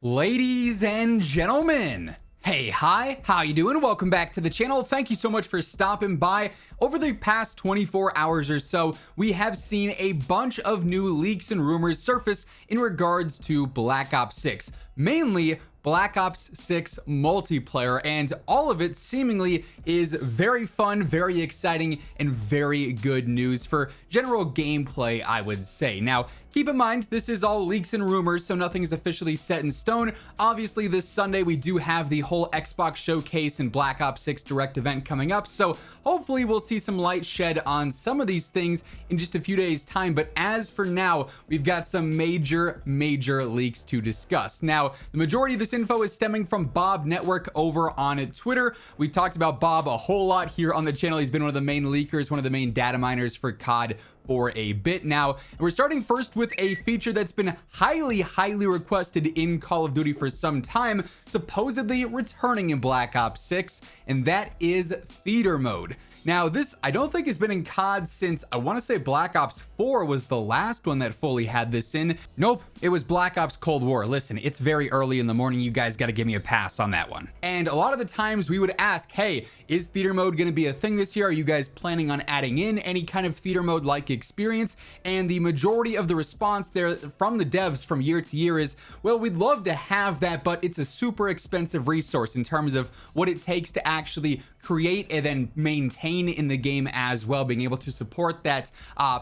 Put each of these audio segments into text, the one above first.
Ladies and gentlemen, hey, hi, how you doing? Welcome back to the channel. Thank you so much for stopping by. Over the past 24 hours or so, we have seen a bunch of new leaks and rumors surface in regards to Black Ops 6, mainly Black Ops 6 multiplayer, and all of it seemingly is very fun, very exciting, and very good news for general gameplay, I would say. Now, keep in mind, this is all leaks and rumors, so nothing is officially set in stone. Obviously, this Sunday, we do have the whole Xbox showcase and Black Ops 6 Direct event coming up, so hopefully we'll see some light shed on some of these things in just a few days' time. But as for now, we've got some major leaks to discuss. Now, the majority of this info is stemming from Bob Network over on Twitter. We talked about Bob a whole lot here on the channel. He's been one of the main leakers, one of the main data miners for COD for a bit now. And we're starting first with a feature that's been highly requested in Call of Duty for some time, supposedly returning in Black Ops 6, and that is theater mode. Now, this I don't think has been in COD since, I want to say Black Ops 4 was the last one that fully had this in. Nope, it was Black Ops Cold War. Listen, it's very early in the morning. You guys got to give me a pass on that one. And a lot of the times we would ask, hey, is theater mode going to be a thing this year? Are you guys planning on adding in any kind of theater mode like experience? And the majority of the response there from the devs from year to year is, well, we'd love to have that, but it's a super expensive resource in terms of what it takes to actually create and then maintain in the game as well, being able to support that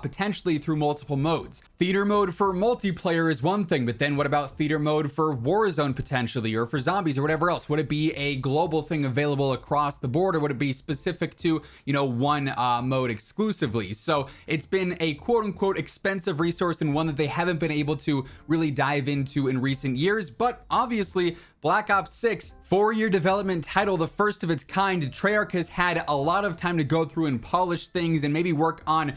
potentially through multiple modes. Theater mode for multiplayer is one thing, but then what about theater mode for Warzone potentially, or for zombies or whatever else? Would it be a global thing available across the board, or would it be specific to, you know, one mode exclusively? So it's been a quote unquote expensive resource, and one that they haven't been able to really dive into in recent years. But obviously Black Ops 6, 4-year development title, the first of its kind. Treyarch has had a lot of time to go through and polish things and maybe work on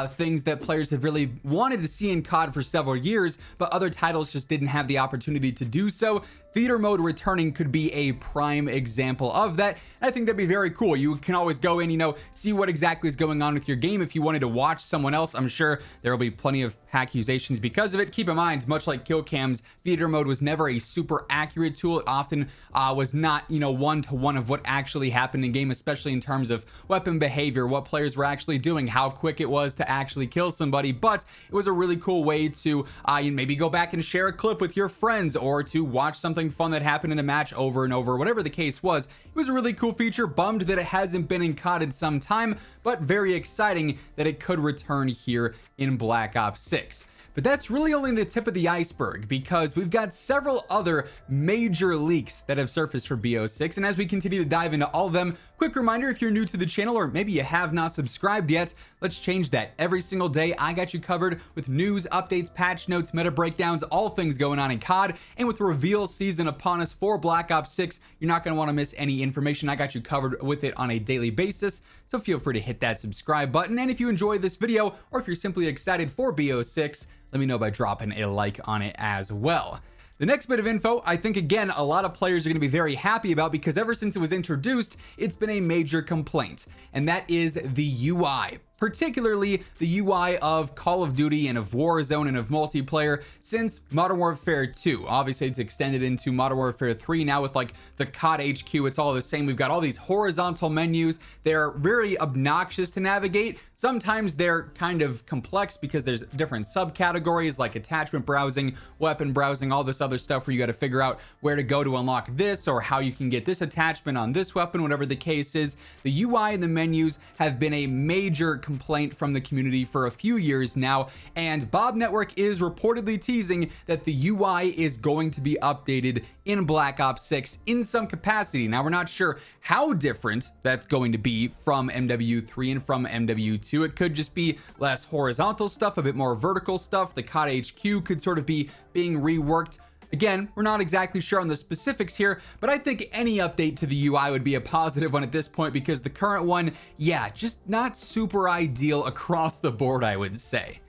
things that players have really wanted to see in COD for several years, but other titles just didn't have the opportunity to do so. Theater mode returning could be a prime example of that. And I think that'd be very cool. You can always go in, you know, see what exactly is going on with your game. If you wanted to watch someone else, I'm sure there will be plenty of accusations because of it. Keep in mind, much like kill cams, theater mode was never a super accurate tool. It often was not, you know, one-to-one of what actually happened in game, especially in terms of weapon behavior, what players were actually doing, how quick it was to actually kill somebody. But it was a really cool way to maybe go back and share a clip with your friends, or to watch something fun that happened in a match over and over, whatever the case was. It was a really cool feature. Bummed that it hasn't been in COD in some time, but very exciting that it could return here in Black Ops 6. But that's really only the tip of the iceberg, because we've got several other major leaks that have surfaced for BO6. And as we continue to dive into all of them, quick reminder, if you're new to the channel, or maybe you have not subscribed yet, let's change that. Every single day, I got you covered with news, updates, patch notes, meta breakdowns, all things going on in COD. And with the reveal season upon us for Black Ops 6, you're not going to want to miss any information. I got you covered with it on a daily basis, so feel free to hit that subscribe button. And if you enjoyed this video, or if you're simply excited for BO6, let me know by dropping a like on it as well. The next bit of info, I think, again, a lot of players are going to be very happy about, because ever since it was introduced, it's been a major complaint, and that is the UI. Particularly the UI of Call of Duty and of Warzone and of multiplayer since Modern Warfare 2. Obviously, it's extended into Modern Warfare 3 now with like the COD HQ. It's all the same. We've got all these horizontal menus. They're very obnoxious to navigate. Sometimes they're kind of complex because there's different subcategories like attachment browsing, weapon browsing, all this other stuff where you got to figure out where to go to unlock this, or how you can get this attachment on this weapon, whatever the case is. The UI and the menus have been a major complaint from the community for a few years now, and Bob Network is reportedly teasing that the UI is going to be updated in Black Ops 6 in some capacity. Now, we're not sure how different that's going to be from MW3 and from MW2. It could just be less horizontal stuff, a bit more vertical stuff. The COD HQ could sort of be being reworked. Again, we're not exactly sure on the specifics here, but I think any update to the UI would be a positive one at this point, because the current one, yeah, just not super ideal across the board, I would say.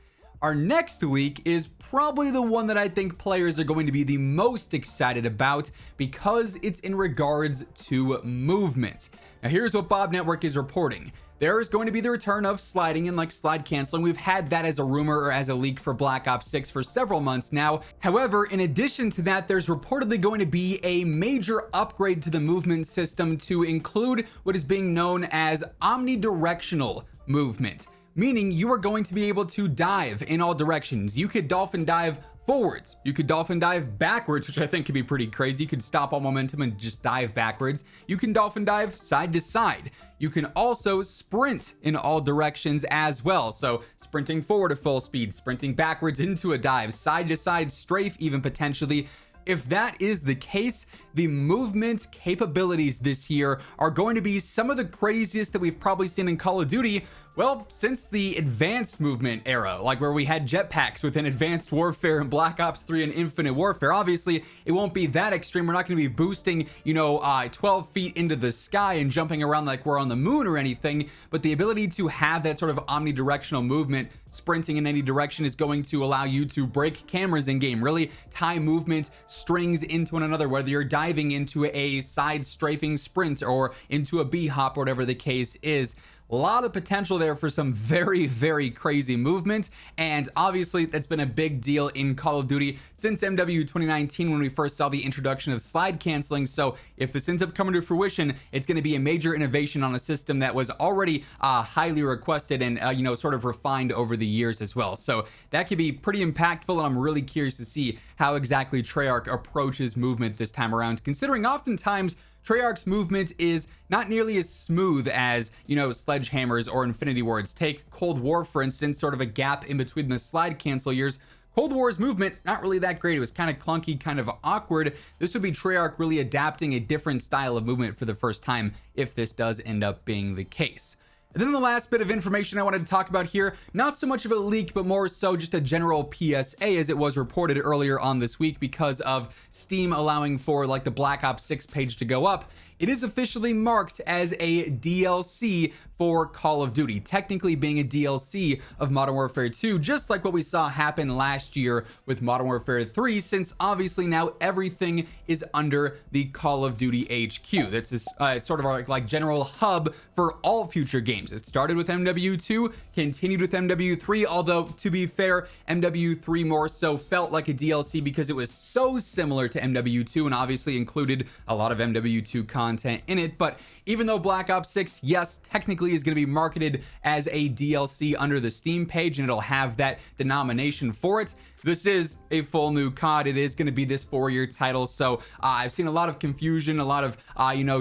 Our next leak is probably the one that I think players are going to be the most excited about, because it's in regards to movement. Now, here's what Bob Network is reporting. there is going to be the return of sliding and like slide canceling. We've had that as a rumor or as a leak for Black Ops 6 for several months now. However, in addition to that, there's reportedly going to be a major upgrade to the movement system to include what is being known as omnidirectional movement, meaning you are going to be able to dive in all directions. You could dolphin dive forwards, you could dolphin dive backwards, which I think could be pretty crazy. You could stop all momentum and just dive backwards. You can dolphin dive side to side. You can also sprint in all directions as well. So sprinting forward at full speed, sprinting backwards into a dive, side to side strafe even potentially. If that is the case, the movement capabilities this year are going to be some of the craziest that we've probably seen in Call of Duty, well, since the advanced movement era, like where we had jetpacks within Advanced Warfare and Black Ops 3 and Infinite Warfare. Obviously, it won't be that extreme. We're not going to be boosting, 12 feet into the sky and jumping around like we're on the moon or anything, but the ability to have that sort of omnidirectional movement, sprinting in any direction, is going to allow you to break cameras in game, really tie movement strings into one another, whether you're diving into a side strafing sprint or into a B-hop or whatever the case is. A lot of potential there for some very, very crazy movement, and obviously that's been a big deal in Call of Duty since MW 2019 when we first saw the introduction of slide canceling. So if this ends up coming to fruition, it's going to be a major innovation on a system that was already highly requested and sort of refined over the years as well. So that could be pretty impactful, and I'm really curious to see how exactly Treyarch approaches movement this time around, considering oftentimes Treyarch's movement is not nearly as smooth as, Sledgehammer's or Infinity Ward's. Take Cold War, for instance, sort of a gap in between the slide cancel years. Cold War's movement, not really that great. It was kind of clunky, kind of awkward. This would be Treyarch really adapting a different style of movement for the first time if this does end up being the case. And then the last bit of information I wanted to talk about here, not so much of a leak, but more so just a general PSA, as it was reported earlier on this week because of Steam allowing for like the Black Ops 6 page to go up. It is officially marked as a DLC for Call of Duty, technically being a DLC of Modern Warfare 2, just like what we saw happen last year with Modern Warfare 3, since obviously now everything is under the Call of Duty HQ. That's sort of like general hub for all future games. It started with MW2, continued with MW3, although to be fair, MW3 more so felt like a DLC because it was so similar to MW2 and obviously included a lot of MW2 content in it. But even though Black Ops 6, yes, technically is going to be marketed as a DLC under the Steam page and it'll have that denomination for it, this is a full new COD. It is going to be this 4-year title. So I've seen a lot of confusion, a lot of,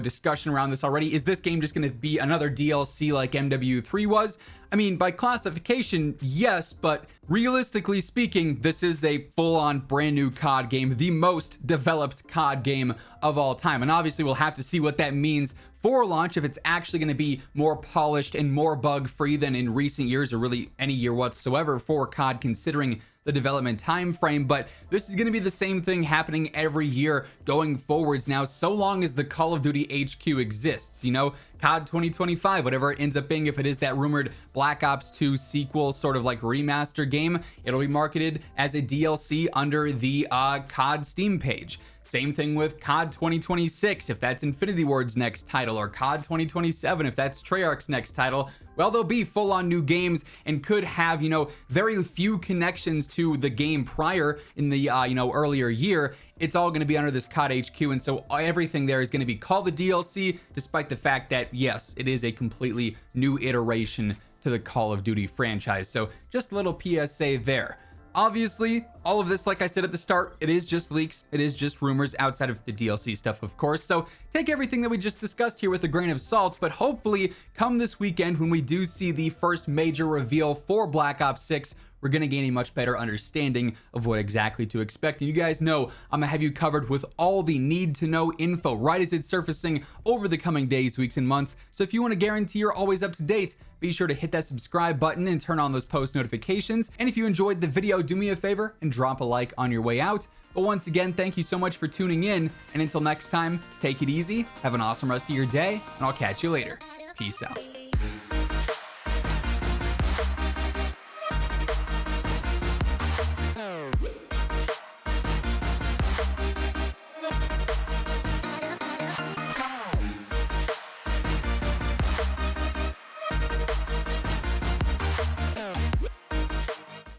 discussion around this already. Is this game just going to be another DLC like MW3 was? I mean, by classification, yes, but realistically speaking, this is a full-on brand new COD game, the most developed COD game of all time. And obviously we'll have to see what that means for launch, if it's actually going to be more polished and more bug-free than in recent years or really any year whatsoever for COD, considering the development time frame. But this is going to be the same thing happening every year going forwards now, so long as the Call of Duty HQ exists. COD 2025, whatever it ends up being, if it is that rumored Black Ops 2 sequel sort of like remaster game, it'll be marketed as a DLC under the COD Steam page. Same thing with COD 2026, if that's Infinity Ward's next title, or COD 2027, if that's Treyarch's next title. Well, they'll be full-on new games and could have, very few connections to the game prior in the, earlier year. It's all going to be under this COD HQ, and so everything there is going to be called the DLC, despite the fact that, yes, it is a completely new iteration to the Call of Duty franchise. So just a little PSA there. Obviously, all of this, like I said at the start, it is just leaks. It is just rumors outside of the DLC stuff, of course. So take everything that we just discussed here with a grain of salt, but hopefully come this weekend when we do see the first major reveal for Black Ops 6, we're going to gain a much better understanding of what exactly to expect. And you guys know I'm going to have you covered with all the need to know info right as it's surfacing over the coming days, weeks, and months. So if you want to guarantee you're always up to date, be sure to hit that subscribe button and turn on those post notifications. And if you enjoyed the video, do me a favor and drop a like on your way out. But once again, thank you so much for tuning in. And until next time, take it easy, have an awesome rest of your day, and I'll catch you later. Peace out.